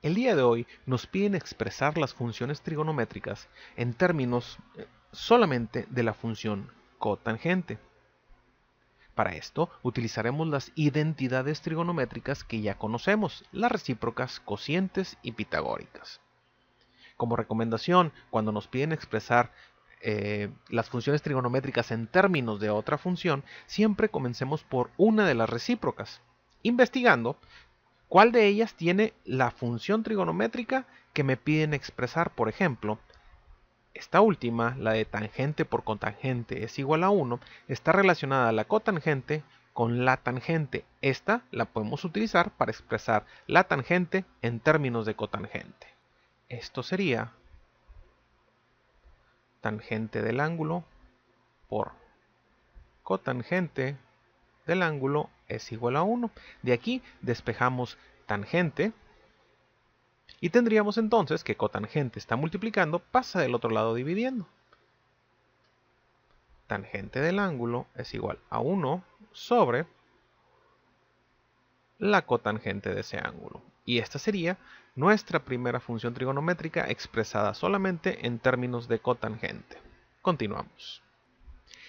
El día de hoy nos piden expresar las funciones trigonométricas en términos solamente de la función cotangente. Para esto utilizaremos las identidades trigonométricas que ya conocemos, las recíprocas, cocientes y pitagóricas. Como recomendación, cuando nos piden expresar las funciones trigonométricas en términos de otra función, siempre comencemos por una de las recíprocas, investigando cuál de ellas tiene la función trigonométrica que me piden expresar. Por ejemplo, esta última, la de tangente por cotangente es igual a 1, está relacionada a la cotangente con la tangente. Esta la podemos utilizar para expresar la tangente en términos de cotangente. Esto sería tangente del ángulo por cotangente del ángulo es igual a 1. De aquí despejamos tangente y tendríamos entonces que cotangente está multiplicando, pasa del otro lado dividiendo. Tangente del ángulo es igual a 1 sobre la cotangente de ese ángulo. Y esta sería nuestra primera función trigonométrica expresada solamente en términos de cotangente. Continuamos.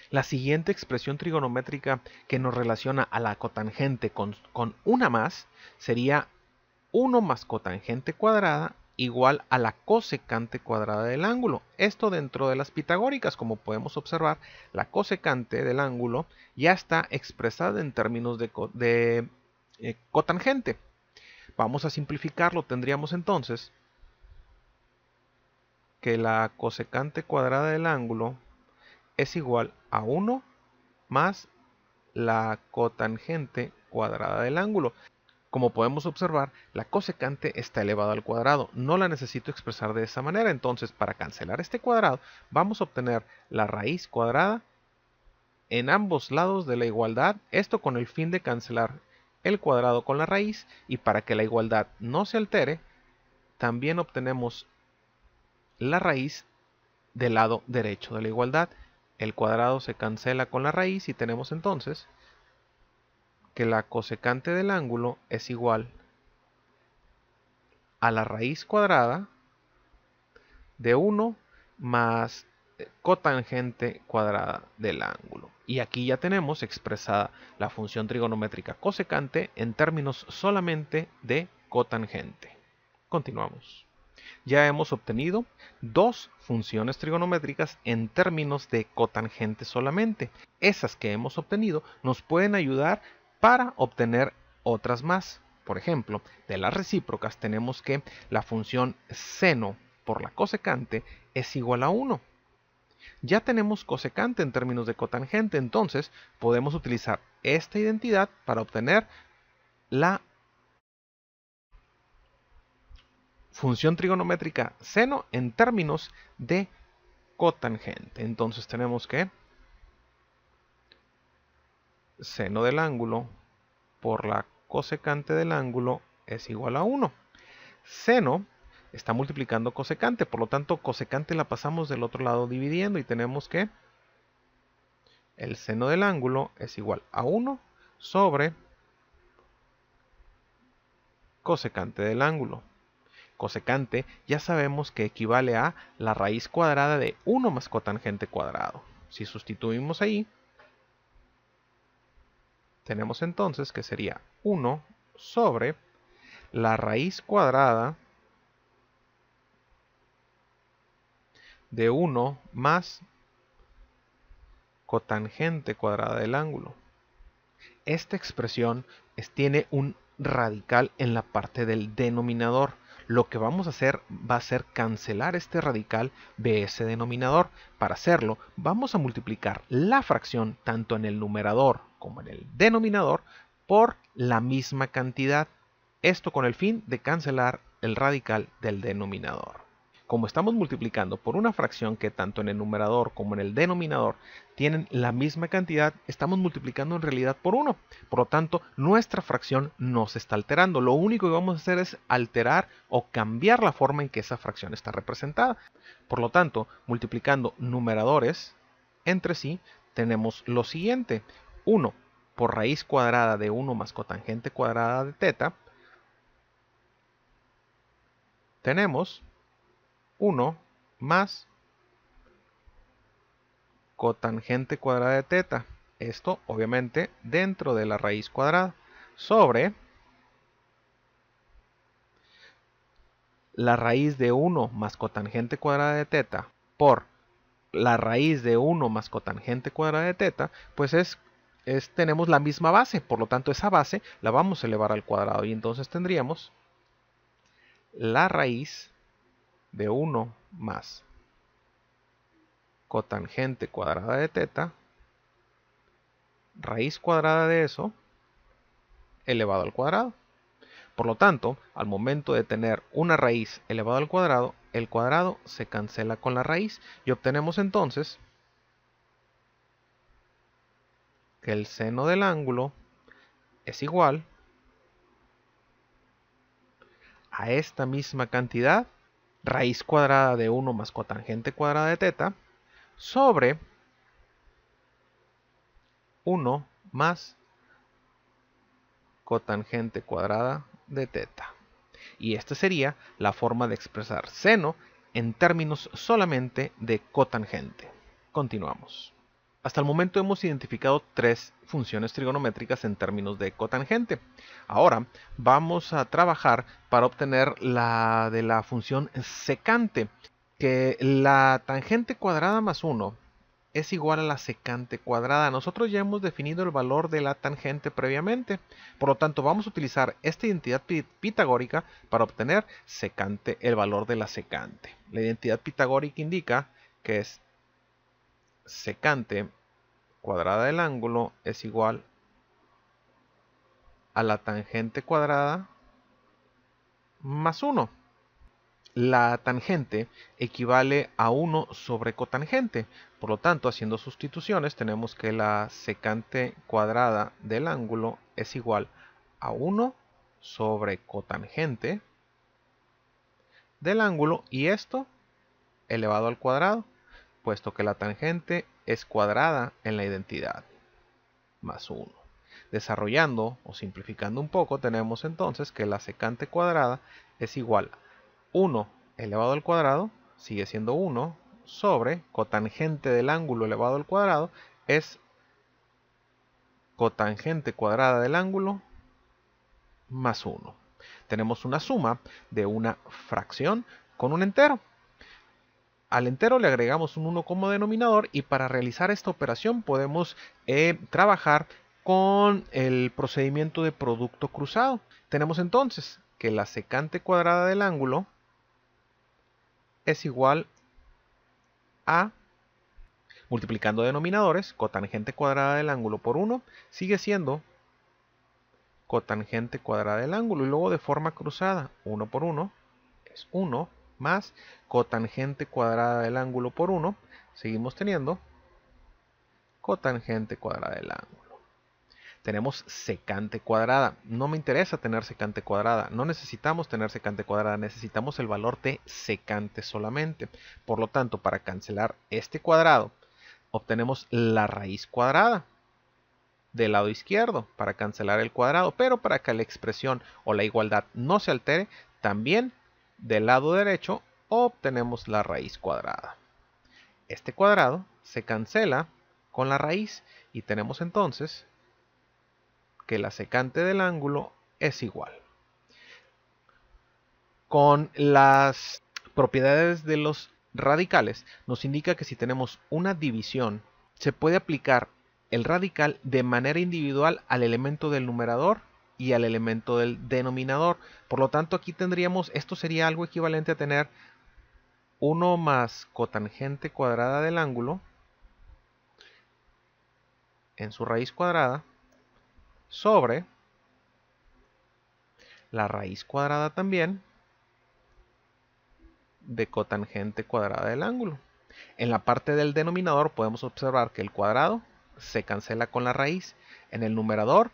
La siguiente expresión trigonométrica que nos relaciona a la cotangente con una más sería 1 más cotangente cuadrada igual a la cosecante cuadrada del ángulo. Esto dentro de las pitagóricas, como podemos observar, la cosecante del ángulo ya está expresada en términos de cotangente. Vamos a simplificarlo, tendríamos entonces que la cosecante cuadrada del ángulo es igual a 1 más la cotangente cuadrada del ángulo. Como podemos observar, la cosecante está elevada al cuadrado. No la necesito expresar de esa manera. Entonces, para cancelar este cuadrado, vamos a obtener la raíz cuadrada en ambos lados de la igualdad. Esto con el fin de cancelar el cuadrado con la raíz. Y para que la igualdad no se altere, también obtenemos la raíz del lado derecho de la igualdad. El cuadrado se cancela con la raíz y tenemos entonces que la cosecante del ángulo es igual a la raíz cuadrada de 1 más cotangente cuadrada del ángulo. Y aquí ya tenemos expresada la función trigonométrica cosecante en términos solamente de cotangente. Continuamos. Ya hemos obtenido dos funciones trigonométricas en términos de cotangente solamente. Esas que hemos obtenido nos pueden ayudar para obtener otras más. Por ejemplo, de las recíprocas tenemos que la función seno por la cosecante es igual a 1. Ya tenemos cosecante en términos de cotangente, entonces podemos utilizar esta identidad para obtener la función trigonométrica seno en términos de cotangente. Entonces tenemos que seno del ángulo por la cosecante del ángulo es igual a 1. Seno está multiplicando cosecante, por lo tanto cosecante la pasamos del otro lado dividiendo y tenemos que el seno del ángulo es igual a 1 sobre cosecante del ángulo. Cosecante ya sabemos que equivale a la raíz cuadrada de 1 más cotangente cuadrado. Si sustituimos ahí, tenemos entonces que sería 1 sobre la raíz cuadrada de 1 más cotangente cuadrada del ángulo. Esta expresión tiene un radical en la parte del denominador. Lo que vamos a hacer va a ser cancelar este radical de ese denominador. Para hacerlo, vamos a multiplicar la fracción tanto en el numerador como en el denominador por la misma cantidad. Esto con el fin de cancelar el radical del denominador. Como estamos multiplicando por una fracción que tanto en el numerador como en el denominador tienen la misma cantidad, estamos multiplicando en realidad por 1. Por lo tanto, nuestra fracción no se está alterando. Lo único que vamos a hacer es alterar o cambiar la forma en que esa fracción está representada. Por lo tanto, multiplicando numeradores entre sí, tenemos lo siguiente. 1 por raíz cuadrada de 1 más cotangente cuadrada de teta tenemos 1 más cotangente cuadrada de teta. Esto obviamente dentro de la raíz cuadrada sobre la raíz de 1 más cotangente cuadrada de teta por la raíz de 1 más cotangente cuadrada de teta, pues tenemos la misma base, por lo tanto esa base la vamos a elevar al cuadrado y entonces tendríamos la raíz de 1 más cotangente cuadrada de teta, raíz cuadrada de eso, elevado al cuadrado. Por lo tanto, al momento de tener una raíz elevado al cuadrado, el cuadrado se cancela con la raíz y obtenemos entonces que el seno del ángulo es igual a esta misma cantidad, raíz cuadrada de 1 más cotangente cuadrada de teta, sobre 1 más cotangente cuadrada de teta. Y esta sería la forma de expresar seno en términos solamente de cotangente. Continuamos. Hasta el momento hemos identificado 3 funciones trigonométricas en términos de cotangente. Ahora vamos a trabajar para obtener la de la función secante, que la tangente cuadrada más 1 es igual a la secante cuadrada. Nosotros ya hemos definido el valor de la tangente previamente. Por lo tanto, vamos a utilizar esta identidad pitagórica para obtener secante, el valor de la secante. La identidad pitagórica indica que es secante cuadrada del ángulo es igual a la tangente cuadrada más 1. La tangente equivale a 1 sobre cotangente. Por lo tanto, haciendo sustituciones, tenemos que la secante cuadrada del ángulo es igual a 1 sobre cotangente del ángulo y esto elevado al cuadrado, puesto que la tangente es cuadrada en la identidad, más 1. Desarrollando o simplificando un poco, tenemos entonces que la secante cuadrada es igual a 1 elevado al cuadrado, sigue siendo 1, sobre cotangente del ángulo elevado al cuadrado, es cotangente cuadrada del ángulo más 1. Tenemos una suma de una fracción con un entero. Al entero le agregamos un 1 como denominador y para realizar esta operación podemos trabajar con el procedimiento de producto cruzado. Tenemos entonces que la secante cuadrada del ángulo es igual a, multiplicando denominadores, cotangente cuadrada del ángulo por 1 sigue siendo cotangente cuadrada del ángulo y luego de forma cruzada 1 por 1 es 1 más cotangente cuadrada del ángulo por 1 seguimos teniendo cotangente cuadrada del ángulo. Tenemos secante cuadrada. No me interesa tener secante cuadrada. No necesitamos tener secante cuadrada. Necesitamos el valor de secante solamente. Por lo tanto, para cancelar este cuadrado, obtenemos la raíz cuadrada del lado izquierdo para cancelar el cuadrado. Pero para que la expresión o la igualdad no se altere, también del lado derecho obtenemos la raíz cuadrada. Este cuadrado se cancela con la raíz y tenemos entonces que la secante del ángulo es igual. Con las propiedades de los radicales nos indica que si tenemos una división se puede aplicar el radical de manera individual al elemento del numerador y al elemento del denominador. Por lo tanto aquí tendríamos, esto sería algo equivalente a tener 1 más cotangente cuadrada del ángulo en su raíz cuadrada sobre la raíz cuadrada también de cotangente cuadrada del ángulo. En la parte del denominador podemos observar que el cuadrado se cancela con la raíz. En el numerador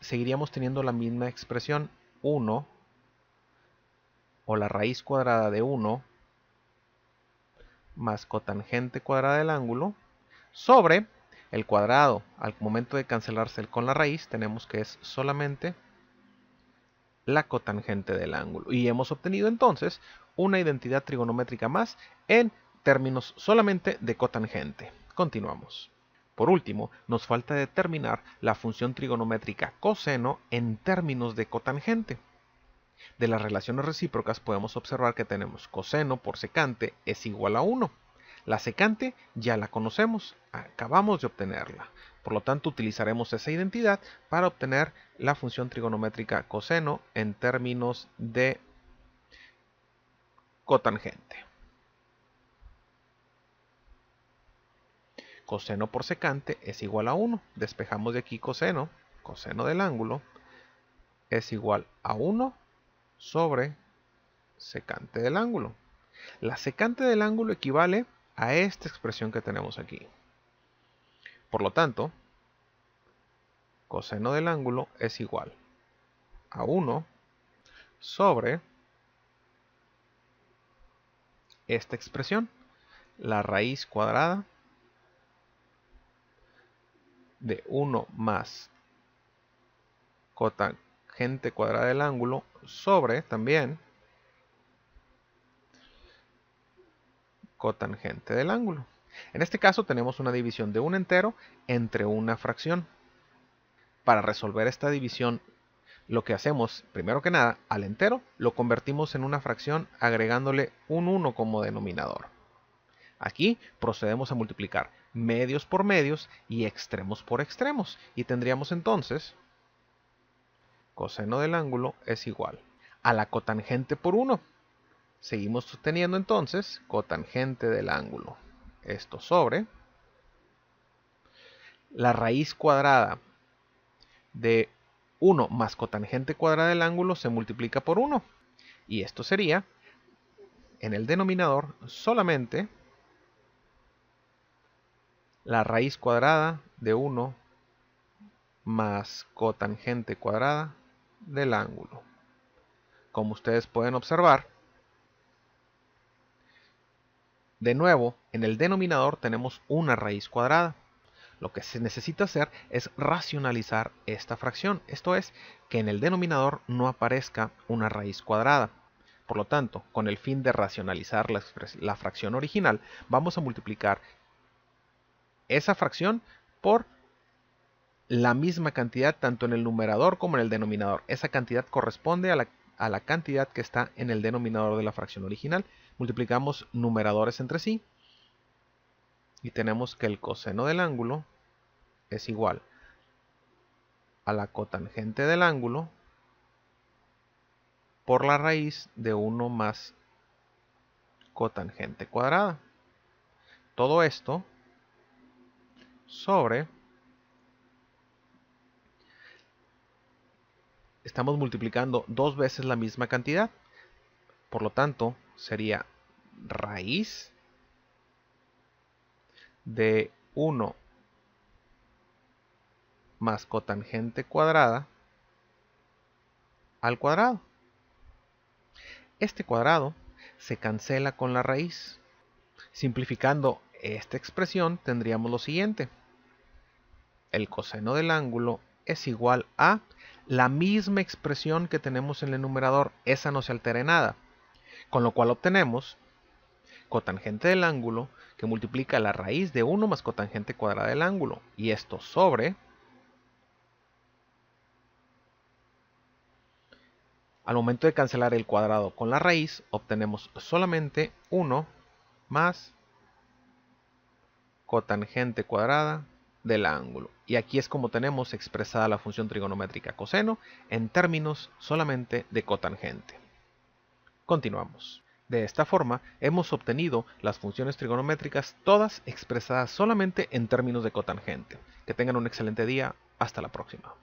seguiríamos teniendo la misma expresión 1 o la raíz cuadrada de 1 más cotangente cuadrada del ángulo sobre el cuadrado. Al momento de cancelarse con la raíz tenemos que es solamente la cotangente del ángulo. Y hemos obtenido entonces una identidad trigonométrica más en términos solamente de cotangente. Continuamos. Por último, nos falta determinar la función trigonométrica coseno en términos de cotangente. De las relaciones recíprocas podemos observar que tenemos coseno por secante es igual a 1. La secante ya la conocemos, acabamos de obtenerla. Por lo tanto, utilizaremos esa identidad para obtener la función trigonométrica coseno en términos de cotangente. Coseno por secante es igual a 1. Despejamos de aquí coseno. Coseno del ángulo es igual a 1 sobre secante del ángulo. La secante del ángulo equivale a esta expresión que tenemos aquí. Por lo tanto, coseno del ángulo es igual a 1 sobre esta expresión, la raíz cuadrada de 1 más cotangente cuadrada del ángulo sobre también cotangente del ángulo. En este caso tenemos una división de un entero entre una fracción. Para resolver esta división, lo que hacemos, primero que nada, al entero lo convertimos en una fracción agregándole un 1 como denominador. Aquí procedemos a multiplicar medios por medios y extremos por extremos. Y tendríamos entonces coseno del ángulo es igual a la cotangente por 1. Seguimos teniendo entonces cotangente del ángulo. Esto sobre la raíz cuadrada de 1 más cotangente cuadrada del ángulo se multiplica por 1. Y esto sería, en el denominador, solamente la raíz cuadrada de 1 más cotangente cuadrada del ángulo. Como ustedes pueden observar, de nuevo, en el denominador tenemos una raíz cuadrada. Lo que se necesita hacer es racionalizar esta fracción. Esto es, que en el denominador no aparezca una raíz cuadrada. Por lo tanto, con el fin de racionalizar la fracción original, vamos a multiplicar esa fracción por la misma cantidad tanto en el numerador como en el denominador. Esa cantidad corresponde a la cantidad que está en el denominador de la fracción original. Multiplicamos numeradores entre sí y tenemos que el coseno del ángulo es igual a la cotangente del ángulo por la raíz de 1 más cotangente cuadrada. Todo esto sobre, estamos multiplicando dos veces la misma cantidad, por lo tanto sería raíz de 1 más cotangente cuadrada al cuadrado. Este cuadrado se cancela con la raíz. Simplificando esta expresión tendríamos lo siguiente. El coseno del ángulo es igual a la misma expresión que tenemos en el numerador. Esa no se altera en nada. Con lo cual obtenemos cotangente del ángulo que multiplica la raíz de 1 más cotangente cuadrada del ángulo. Y esto sobre, al momento de cancelar el cuadrado con la raíz, obtenemos solamente 1 más cotangente cuadrada del ángulo. Y aquí es como tenemos expresada la función trigonométrica coseno en términos solamente de cotangente. Continuamos. De esta forma, hemos obtenido las funciones trigonométricas todas expresadas solamente en términos de cotangente. Que tengan un excelente día. Hasta la próxima.